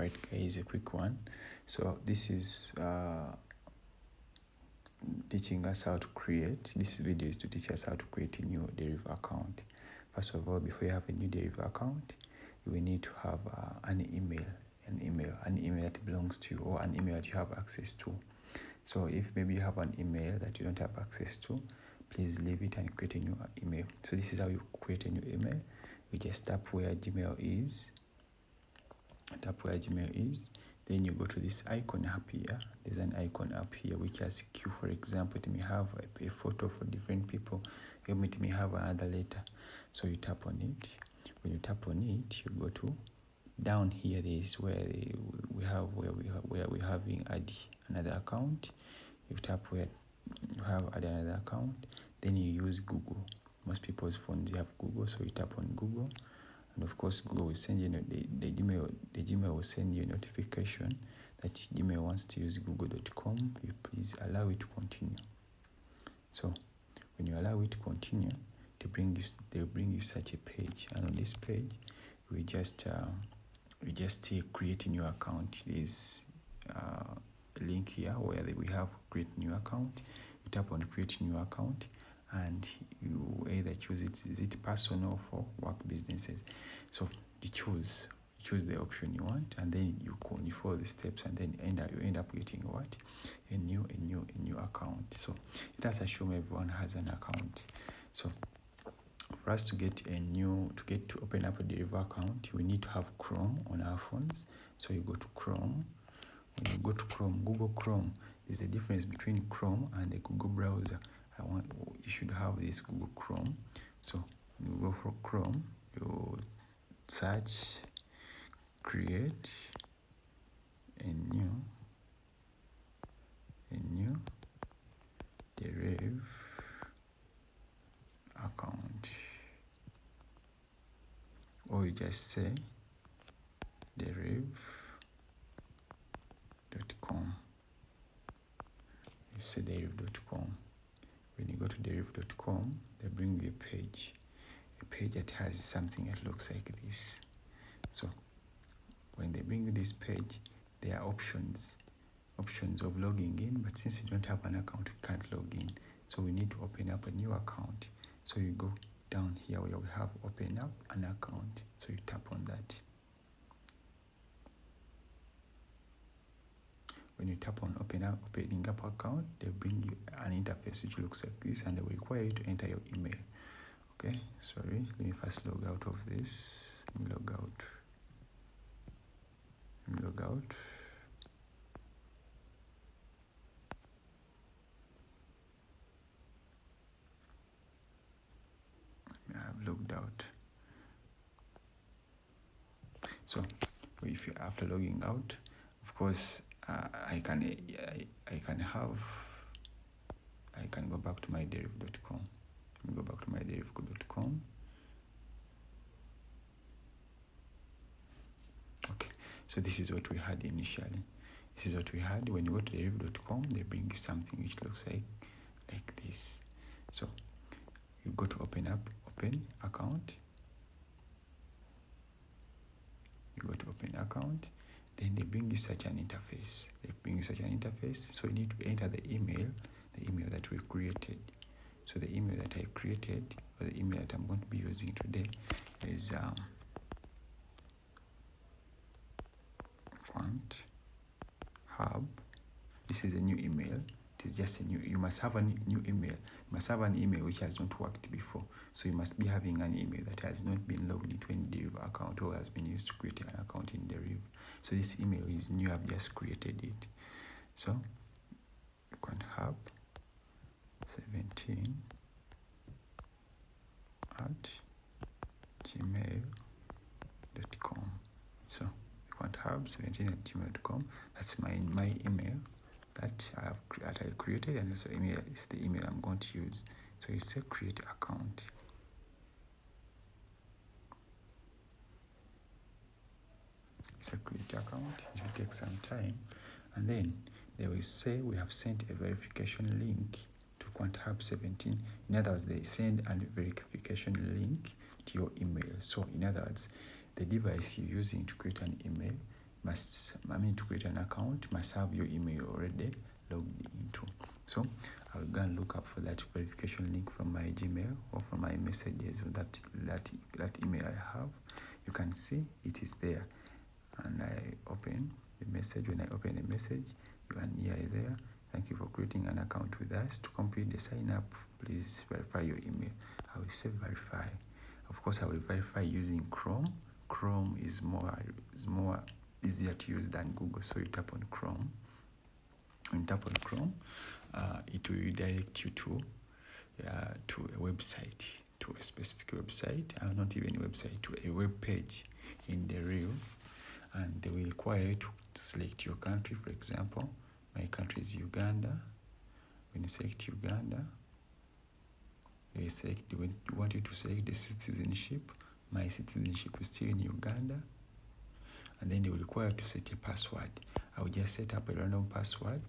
Right guys, a quick one. So this is teaching us how to create. This video is to teach us how to create a new Deriv account. First of all, before you have a new Deriv account, you will need to have an email that belongs to you, or an email that you have access to. So if maybe you have an email that you don't have access to, please leave it and create a new email. So this is how you create a new email. You just tap where Gmail is. Then you go to this icon up here. There's an icon up here which has Q. For example, it may have a photo for different people. It may have another letter. So you tap on it. When you tap on it, you go to down here. There is where we're having add another account. You tap where you have add another account. Then you use Google. Most people's phones have Google, so you tap on Google. And of course, Google will send you the Gmail will send you a notification that Gmail wants to use google.com. You please allow it to continue. So when you allow it to continue, they'll bring you such a page, and on this page, we just create a new account. There's a link here where we have create new account. You tap on create new account, and you either choose it, is it personal for work businesses. So you choose the option you want, and then you follow the steps, and then you end up getting what? A new account. So it does assume everyone has an account. So for us to open up a Deriv account, we need to have Chrome on our phones. So you go to Chrome. When you go to Chrome, Google Chrome, there's a difference between Chrome and the Google browser. You should have this Google Chrome. So you go for Chrome, you search, create a new Deriv account, or you just say Deriv.com. You say Deriv.com. When you go to Deriv.com, they bring you a page that has something that looks like this. So when they bring you this page, there are options of logging in, but since you don't have an account, you can't log in. So we need to open up a new account. So you go down here where we have open up an account. So you tap on that. When you tap on opening up account, they bring you an interface which looks like this, and they will require you to enter your email. Okay, sorry, let me first log out of this. Let me log out. I've logged out. So if you after logging out, of course, I can go back to my Deriv.com. Let me go back to my Deriv.com. Okay, so this is what we had initially. This is what we had. When you go to Deriv.com, they bring you something which looks like this. So you go to open account. You go to open account. Then they bring you such an interface. So you need to enter the email that we created. So the email that I created, or the email that I'm going to be using today, is Quant Hub. This is a new email. It is just a new. You must have a new email. You must have an email which has not worked before. So you must be having an email that has not been logged into any Deriv account, or has been used to create an account in Deriv. So this email is new. I've just created it. So you can have 17 at gmail.com. So you can have 17 at gmail.com. That's my email that I created, and this email is the email I'm going to use. So you say create account. It's a create account. It will take some time, and then they will say we have sent a verification link to QuantHub 17. In other words, they send a verification link to your email. So in other words, the device you're using to create an email, to create an account, must have your email already logged into. So I'll go and look up for that verification link from my Gmail or from my messages, or that email I have. You can see it is there, and I open the message. When I open the message, you can hear there, thank you for creating an account with us. To complete the sign up, please verify your email. I will say verify. Of course, I will verify using Chrome. Chrome is more easier to use than Google, so you tap on Chrome. When you tap on Chrome, it will redirect you to a website, to a specific website, not even a website, to a web page in Deriv, and they will require you to select your country. For example, my country is Uganda. When you select Uganda, they want you to select the citizenship. My citizenship is still in Uganda, and then they will require you to set a password. I will just set up a random password.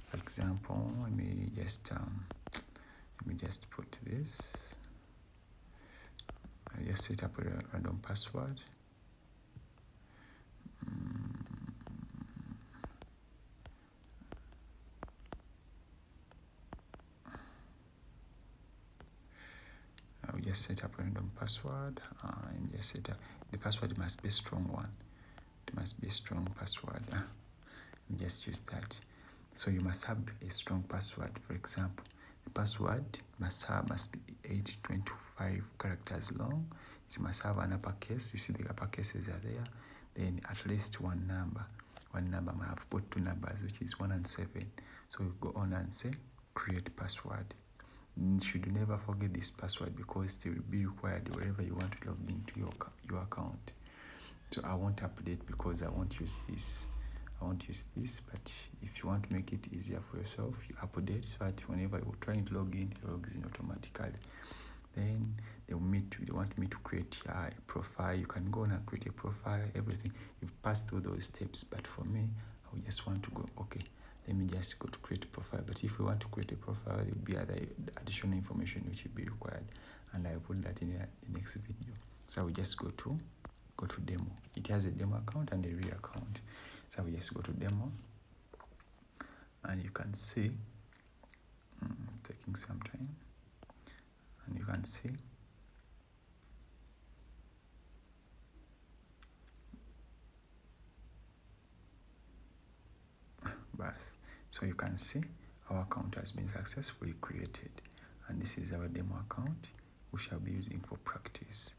For example, let me just put this. I just set up a random password. I will just set up a random password. And just set up the password. Must be a strong one. It must be a strong password. Just use that. So you must have a strong password. For example, the password must be 825 characters long. It must have an uppercase. You see the uppercases are there. Then at least one number. One number might have put two numbers, which is 1 and 7. So you go on and say create password. You should never forget this password, because it will be required wherever you want to log into your account. So I won't update because I won't use this. But if you want to make it easier for yourself, you update so that whenever you're trying to log in, it logs in automatically. Then they want me to create a profile. You can go on and create a profile, everything. You've passed through those steps, but for me, I would just want to go, okay, let me just go to create a profile. But if we want to create a profile, there will be other additional information which will be required, and I will put that in the next video. So I will just go to demo. It has a demo account and a real account. So we just go to demo, and you can see taking some time, and you can see so you can see our account has been successfully created, and this is our demo account we shall be using for practice.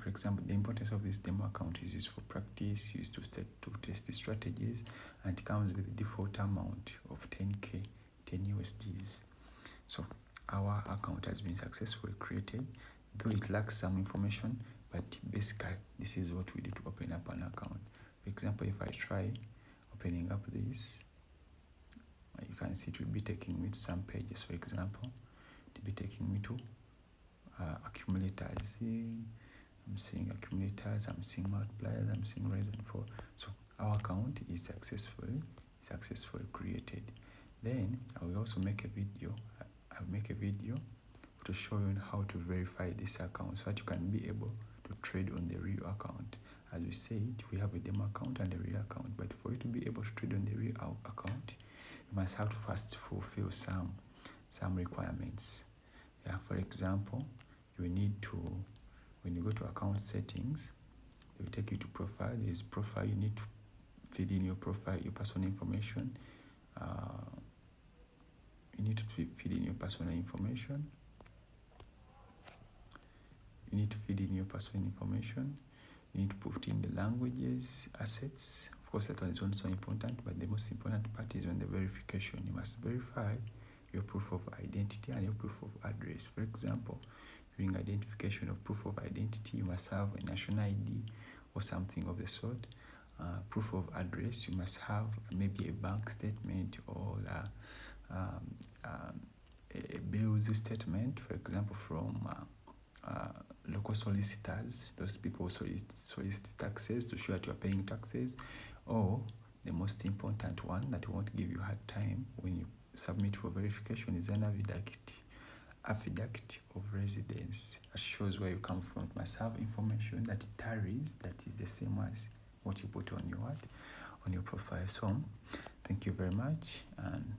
For example, the importance of this demo account is used for practice, used to test the strategies, and it comes with a default amount of 10K, 10 USDs. So our account has been successfully created, though it lacks some information, but basically this is what we do to open up an account. For example, if I try opening up this, you can see it will be taking me to some pages. For example, it will be taking me to accumulators. I'm seeing accumulators, I'm seeing multipliers, I'm seeing rise and fall. So our account is successfully created. Then I will also make a video. I'll make a video to show you how to verify this account so that you can be able to trade on the real account. As we said, we have a demo account and a real account, but for you to be able to trade on the real account, you must have to first fulfill some requirements. For example, you need to, when you go to account settings, they will take you to profile. There is profile. You need to feed in your profile, your personal information. You need to feed in your personal information. You need to feed in your personal information. You need to put in the languages, assets. Of course, that one is also important, but the most important part is on the verification. You must verify your proof of identity and your proof of address. For example, during identification of proof of identity, you must have a national ID or something of the sort. Proof of address, you must have maybe a bank statement or a bills statement, for example, from local solicitors. Those people solicit taxes to show that you are paying taxes. Or the most important one that won't give you hard time when you submit for verification is an affidavit. affidavit of residence that shows where you come from. It must have information that tallies, that is the same as what you put on your profile. So thank you very much, and